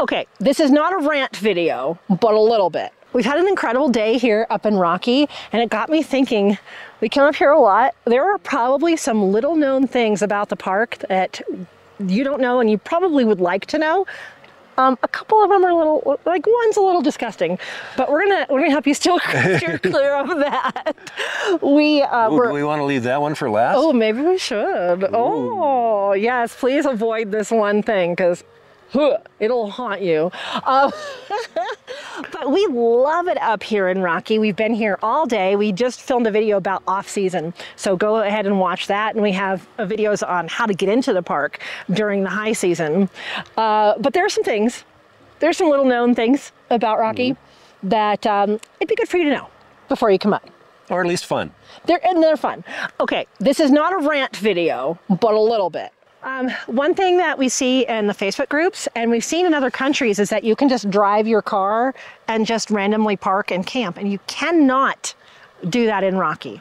Okay, this is not a rant video, but a little bit. We've had an incredible day here up in Rocky, and it got me thinking, we come up here a lot. There are probably some little known things about the park that you don't know and you probably would like to know. A couple of them are a little, like one's a little disgusting, but we're gonna help you steer clear of that. Do we want to leave that one for last? Oh, maybe we should. Ooh. Oh, yes, please avoid this one thing because it'll haunt you. But we love it up here in Rocky. We've been here all day. We just filmed a video about off-season, so go ahead and watch that. And we have videos on how to get into the park during the high season. But there are some things, there's some little known things about Rocky that it'd be good for you to know before you come up. Or at least fun. They're fun. Okay, this is not a rant video, but a little bit. One thing that we see in the Facebook groups, and we've seen in other countries, is that you can just drive your car and just randomly park and camp, and you cannot do that in Rocky.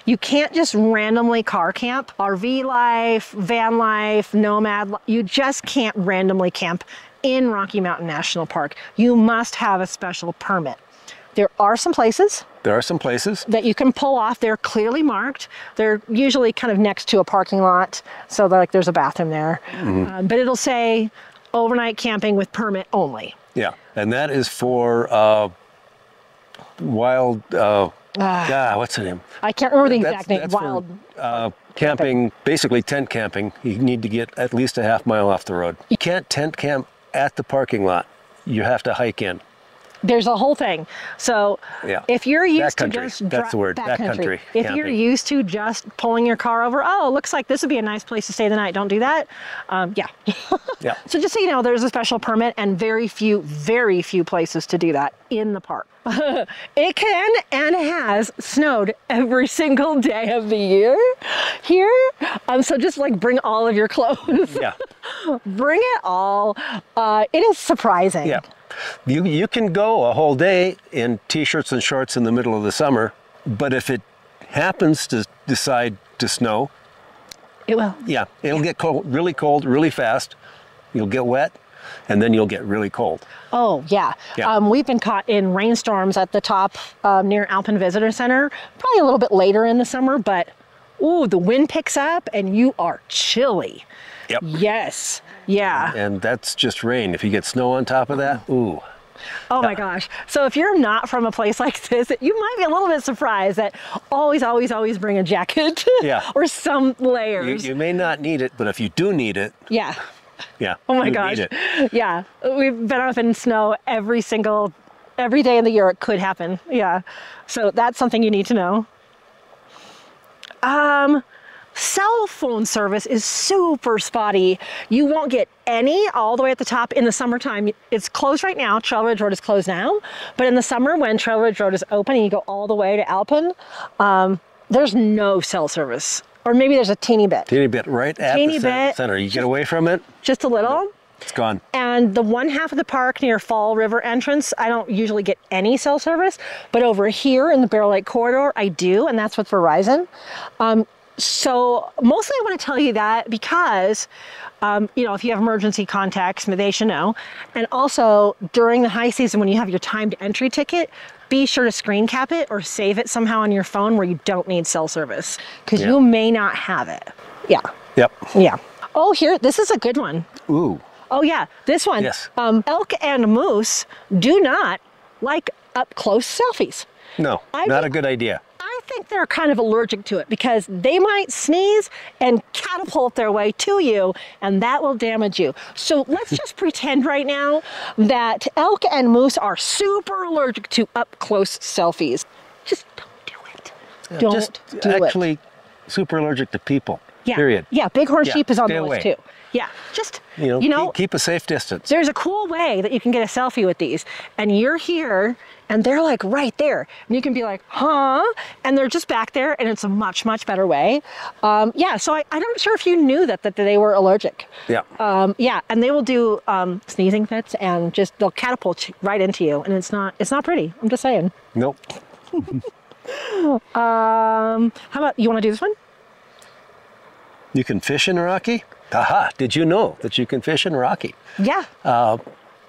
You can't just randomly car camp. RV life, van life, nomad, you just can't randomly camp in Rocky Mountain National Park. You must have a special permit. There are some places. There are some places that you can pull off. They're clearly marked. They're usually kind of next to a parking lot, so like there's a bathroom there. But it'll say overnight camping with permit only. Yeah, and that is for wild. What's the name? I can't remember the exact name. That's Wild for, camping, basically tent camping. You need to get at least a half mile off the road. You can't tent camp at the parking lot. You have to hike in. There's a whole thing. So if you're used to just backcountry, if you're used to just pulling your car over, oh, looks like this would be a nice place to stay the night. Don't do that. Yeah. So just so you know, there's a special permit and very few places to do that in the park. It can and has snowed every single day of the year here. So just like bring all of your clothes. Yeah. Bring it all. It is surprising. Yeah. You can go a whole day in t-shirts and shorts in the middle of the summer, but if it happens to decide to snow, it will. Yeah, it'll get cold, really fast. You'll get wet, and then you'll get really cold. Oh, yeah. We've been caught in rainstorms at the top near Alpine Visitor Center, probably a little bit later in the summer, but ooh, the wind picks up and you are chilly. Yep. Yes. Yeah. And that's just rain. If you get snow on top of that, ooh. Oh my gosh. So if you're not from a place like this, you might be a little bit surprised that always bring a jacket or some layers. You may not need it, but if you do need it. Yeah. Yeah. Oh my gosh. Yeah. We've been up in snow every day of the year it could happen. Yeah. So that's something you need to know. Cell phone service is super spotty. You won't get any all the way at the top in the summertime. It's closed right now. Trail Ridge Road is closed now. But in the summer when Trail Ridge Road is open and you go all the way to Alpine, there's no cell service. Or maybe there's a teeny bit. Teeny bit right at the center. You get away from it. Just a little. It's gone. And the one half of the park near Fall River entrance, I don't usually get any cell service. But over here in the Bear Lake corridor, I do. And that's with Verizon. So mostly I want to tell you that because, you know, if you have emergency contacts, they should know. And also during the high season, when you have your timed entry ticket, be sure to screen cap it or save it somehow on your phone where you don't need cell service because you may not have it. Yeah. Yep. Yeah. Oh, here, this is a good one. Ooh. Oh yeah, this one. Yes. Elk and moose do not like up close selfies. No, not a good idea. I think they're kind of allergic to it because they might sneeze and catapult their way to you and that will damage you. So let's just pretend right now that elk and moose are super allergic to up close selfies. Just don't do it. Don't do it. Actually, super allergic to people. Yeah. Period. Yeah, bighorn sheep is on the list too. Yeah, just, you know, keep a safe distance. There's a cool way that you can get a selfie with these. And you're here, and they're like right there. And you can be like, huh? And they're just back there, and it's a much, much better way. Yeah, so I'm not sure if you knew that they were allergic. Yeah. Yeah, and they will do sneezing fits, and just, they'll catapult right into you. And it's not pretty, I'm just saying. Nope. How about, you want to do this one? You can fish in Rocky? Aha, did you know that you can fish in Rocky? Yeah.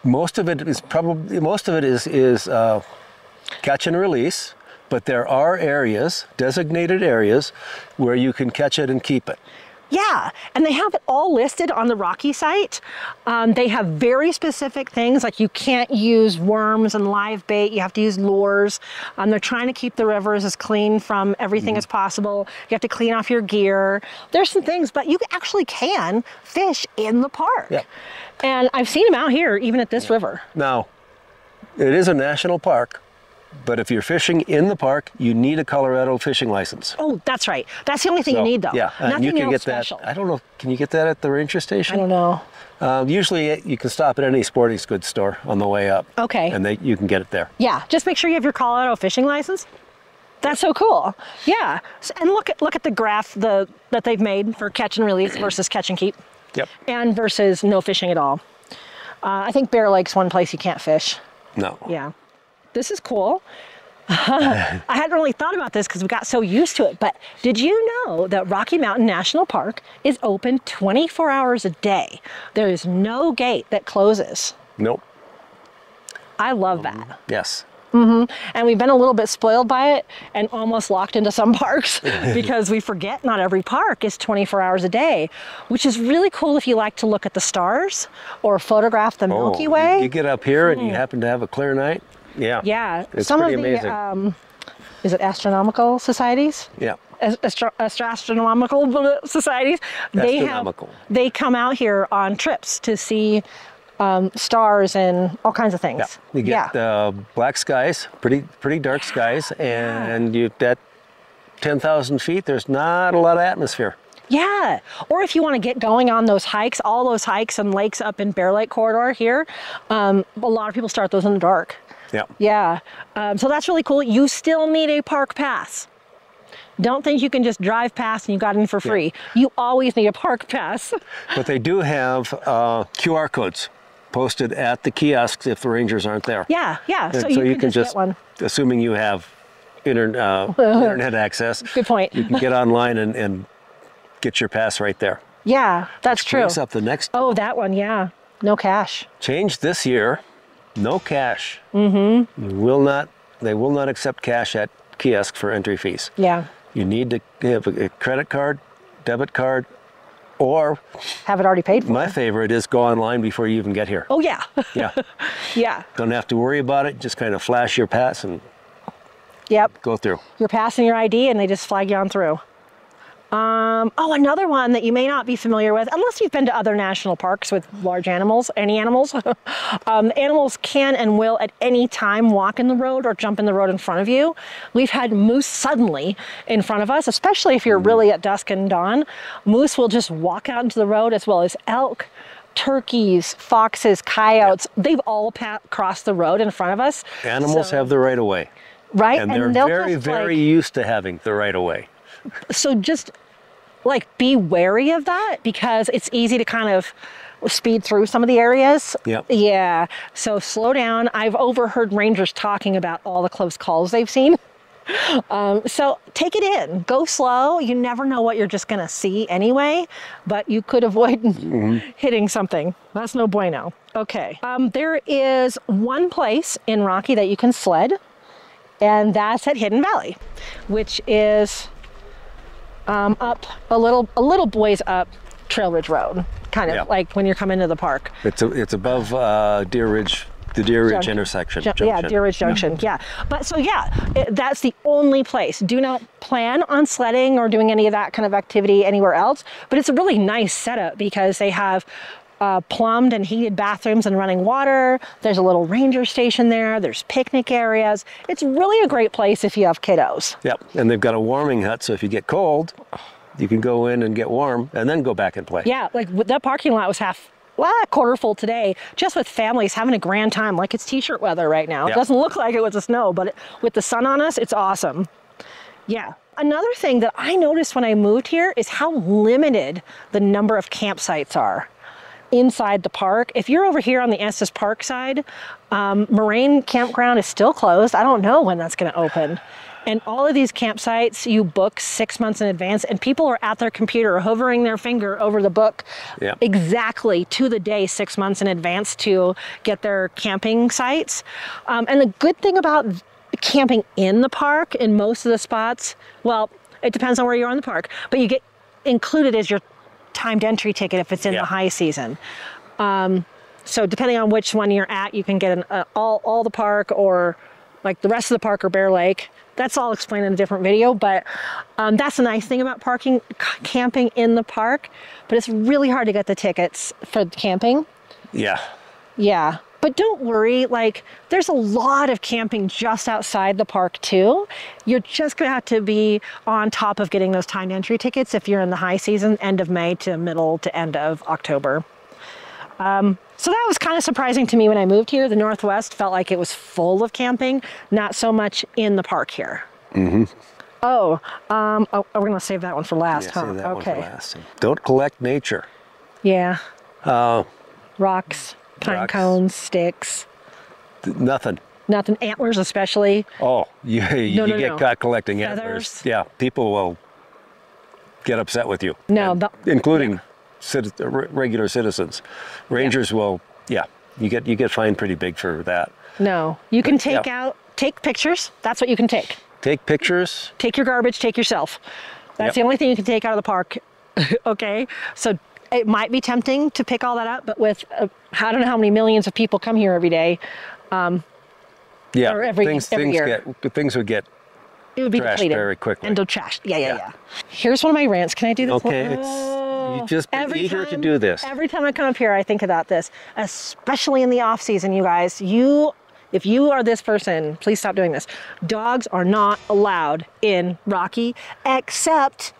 Most of it is catch and release, but there are areas, designated areas, where you can catch it and keep it. Yeah, and they have it all listed on the Rocky site. They have very specific things, like you can't use worms and live bait. You have to use lures. They're trying to keep the rivers as clean from everything as possible. You have to clean off your gear. There's some things, but you actually can fish in the park. Yeah. And I've seen them out here, even at this river. Now, it is a national park, but if you're fishing in the park, you need a Colorado fishing license. Oh, that's right. That's the only thing you need, though. Yeah, Nothing you can else get special. that. I don't know. Can you get that at the ranger station? I don't know. Usually, you can stop at any sporting goods store on the way up. Okay. And you can get it there. Yeah, just make sure you have your Colorado fishing license. That's so cool. Yeah, and look at the graph that they've made for catch and release versus catch and keep. Yep. And versus no fishing at all. I think Bear Lake's one place you can't fish. No. Yeah. This is cool. I hadn't really thought about this because we got so used to it, but did you know that Rocky Mountain National Park is open 24 hours a day? There is no gate that closes. Nope. I love that. Yes. And we've been a little bit spoiled by it and almost locked into some parks because we forget not every park is 24 hours a day, which is really cool if you like to look at the stars or photograph the Milky Way. You get up here and you happen to have a clear night. Yeah. Yeah. It's some pretty of the, amazing. Is it astronomical societies? Yeah. Astronomical societies. Astronomical. They come out here on trips to see stars and all kinds of things. Yeah. You get black skies, pretty dark skies, and you at 10,000 feet, there's not a lot of atmosphere. Yeah, or if you want to get going on those hikes, all those hikes and lakes up in Bear Lake corridor here, a lot of people start those in the dark. Yeah. Yeah, so that's really cool. You still need a park pass. Don't think you can just drive past and you got in for free. Yeah. You always need a park pass. But they do have QR codes posted at the kiosks if the rangers aren't there. Yeah, yeah. So you can just get one. Assuming you have internet access. Good point. You can get online and get your pass right there. Yeah, that's true. Brings up the next. Oh, that one, yeah. No cash. Change this year. No cash. Mm-hmm. They will not accept cash at kiosk for entry fees. Yeah. You need to have a credit card, debit card, or have it already paid for. My favorite is go online before you even get here. Oh yeah. Yeah. Yeah. Don't have to worry about it. Just kind of flash your pass and go through. You're passing your ID and they just flag you on through. Oh, another one that you may not be familiar with, unless you've been to other national parks with large animals, any animals. Animals can and will at any time walk in the road or jump in the road in front of you. We've had moose suddenly in front of us, especially if you're really at dusk and dawn. Moose will just walk out into the road, as well as elk, turkeys, foxes, coyotes. Yep. They've all crossed the road in front of us. Animals have the right of way. Right? And they're very used to having the right of way. So just be wary of that, because it's easy to kind of speed through some of the areas. Yep. Yeah. So slow down. I've overheard rangers talking about all the close calls they've seen. So take it in. Go slow. You never know what you're just going to see anyway, but you could avoid hitting something. That's no bueno. Okay. There is one place in Rocky that you can sled, and that's at Hidden Valley, which is up a little boys up Trail Ridge Road, kind of like when you're coming to the park. It's above Deer Ridge, the Deer Ridge intersection. Junction. Yeah, Deer Ridge Junction. Yeah. But so that's the only place. Do not plan on sledding or doing any of that kind of activity anywhere else. But it's a really nice setup because they have plumbed and heated bathrooms and running water. There's a little ranger station there. There's picnic areas. It's really a great place if you have kiddos. Yep, and they've got a warming hut, so if you get cold, you can go in and get warm and then go back and play. Yeah, that parking lot was quarter full today, just with families having a grand time, like it's t-shirt weather right now. Yep. It doesn't look like it with the snow, but with the sun on us, it's awesome. Yeah. Another thing that I noticed when I moved here is how limited the number of campsites are inside the park. If you're over here on the Estes Park side, Moraine Campground is still closed. I don't know when that's going to open. And all of these campsites you book 6 months in advance, and people are at their computer hovering their finger over the book exactly to the day 6 months in advance to get their camping sites. And the good thing about camping in the park, in most of the spots, well, it depends on where you are in the park, but you get included as your timed entry ticket if it's in the high season. So depending on which one you're at, you can get all the park, or like the rest of the park or Bear Lake. That's all explained in a different video, but that's the nice thing about camping in the park, but it's really hard to get the tickets for camping. Yeah. Yeah, but don't worry, like there's a lot of camping just outside the park too. You're just gonna have to be on top of getting those timed entry tickets if you're in the high season, end of May to middle to end of October. So that was kind of surprising to me when I moved here. The Northwest felt like it was full of camping, not so much in the park here. Mm-hmm. Oh, we're gonna save that one for last, yeah, huh? Save that okay. one for last. Don't collect nature. Yeah. Rocks, pine cones, sticks. Nothing. Nothing. Antlers, especially. Oh, you get caught collecting feathers. Antlers. Yeah, people will get upset with you. No, including regular citizens. Rangers will, you get fined pretty big for that. No, you can take pictures. That's what you can take. Take pictures. Take your garbage, take yourself. That's the only thing you can take out of the park. Okay, so it might be tempting to pick all that up, but with I don't know how many millions of people come here every day. Or every year. Things would get it would be trashed depleted very quickly. and trashed. Yeah. Here's one of my rants. Can I do this? Okay, you just been eager to do this. Every time I come up here, I think about this, especially in the off season, you guys. If you are this person, please stop doing this. Dogs are not allowed in Rocky, except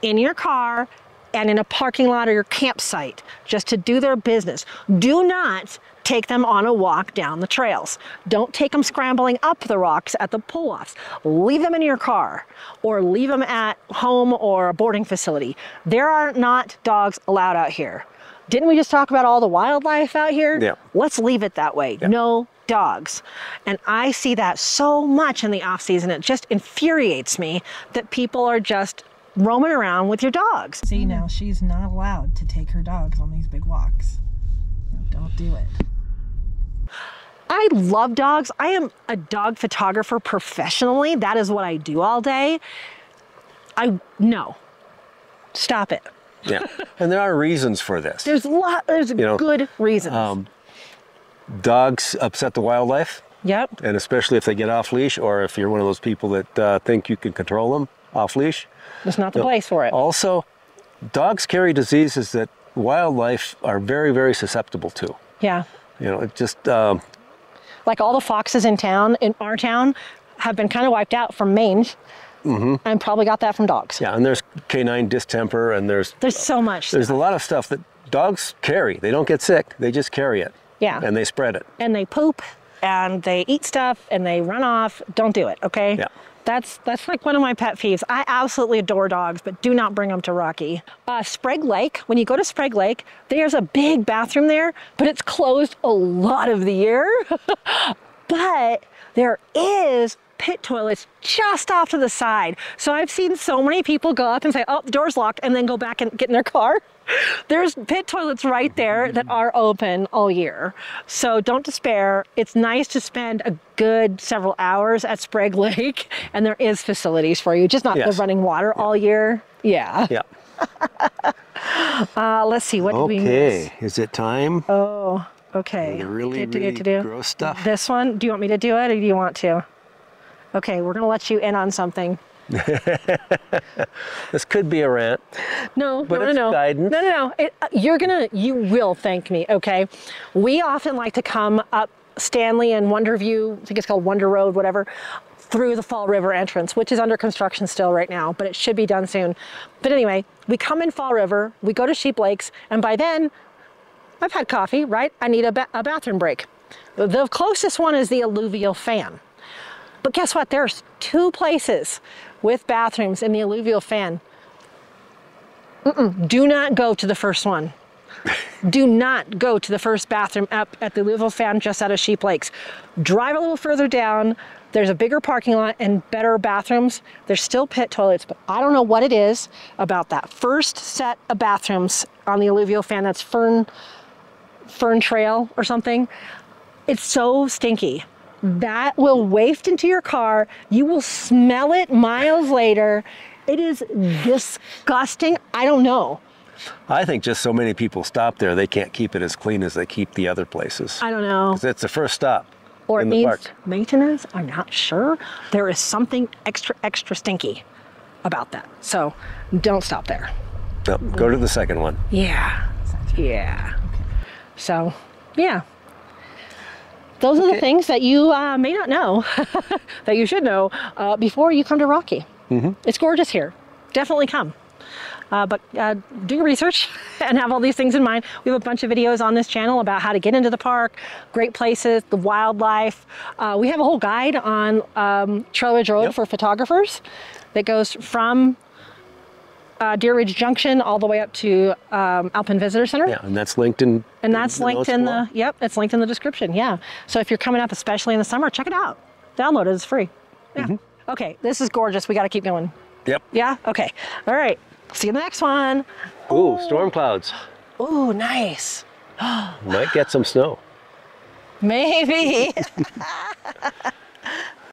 in your car and in a parking lot or your campsite, just to do their business. Do not take them on a walk down the trails. Don't take them scrambling up the rocks at the pull-offs. Leave them in your car or leave them at home or a boarding facility. There are not dogs allowed out here. Didn't we just talk about all the wildlife out here? Yeah. Let's leave it that way. Yeah. No dogs. And I see that so much in the off season. It just infuriates me that people are just roaming around with your dogs. See, now she's not allowed to take her dogs on these big walks. Don't do it. I love dogs. I am a dog photographer professionally. That is what I do all day. No. Stop it. Yeah. And there are reasons for this. There's good reasons. Dogs upset the wildlife. Yep. And especially if they get off leash, or if you're one of those people that think you can control them off leash. It's not the place for it. Also, dogs carry diseases that wildlife are very, very susceptible to. Yeah. It just... like all the foxes in our town, have been kind of wiped out from mange. Mm-hmm. And probably got that from dogs. Yeah, and there's canine distemper, and there's so much. There's a lot of stuff that dogs carry. They don't get sick. They just carry it. Yeah. And they spread it. And they poop, and they eat stuff, and they run off. Don't do it, okay? Yeah. That's like one of my pet peeves. I absolutely adore dogs, but do not bring them to Rocky. Sprague Lake, when you go to Sprague Lake, there's a big bathroom there, but it's closed a lot of the year. But there is pit toilets just off to the side. So I've seen so many people go up and say, oh, the door's locked, and then go back and get in their car. There's pit toilets right there that are open all year. So don't despair. It's nice to spend a good several hours at Sprague Lake, and there is facilities for you, just not the running water all year. Yeah. Yeah. Let's see, what do we miss? Okay, is it time? Oh, okay. The really gross stuff. This one, do you want me to do it, or do you want to? Okay, we're gonna let you in on something. This could be a rant. No. Guidance. No. You will thank me, okay? We often like to come up Stanley and Wonderview, I think it's called Wonder Road, whatever, through the Fall River entrance, which is under construction still right now, but it should be done soon. But anyway, we come in Fall River, we go to Sheep Lakes, and by then, I've had coffee, right? I need a bathroom break. The closest one is the alluvial fan. But guess what? There's 2 places with bathrooms in the alluvial fan. Do not go to the first one. Do not go to the first bathroom up at the Louisville Fan just out of Sheep Lakes. Drive a little further down. There's a bigger parking lot and better bathrooms. There's still pit toilets, but I don't know what it is about that first set of bathrooms on the Alluvial Fan. That's Fern Trail or something. It's so stinky. That will waft into your car. You will smell it miles later. It is disgusting. I don't know. I think just so many people stop there, they can't keep it as clean as they keep the other places. I don't know. Because it's the first stop. Or it in the needs park. maintenance. I'm not sure. There is something extra stinky about that. So don't stop there. No, go to the second one. Yeah. So, yeah. Those are the things that you may not know that you should know before you come to Rocky. It's gorgeous here. Definitely come. But do your research and have all these things in mind. We have a bunch of videos on this channel about how to get into the park, great places, the wildlife. We have a whole guide on Trail Ridge Road for photographers that goes from Deer Ridge Junction all the way up to Alpine Visitor Center. Yeah, and that's linked in. And that's linked in the, it's linked in the description, yeah. So if you're coming up, especially in the summer, check it out. Download it, it's free. Yeah. Okay, this is gorgeous. We got to keep going. Yep. Yeah, okay. All right, see you in the next one. Ooh, storm clouds. Ooh, nice. Might get some snow. Maybe.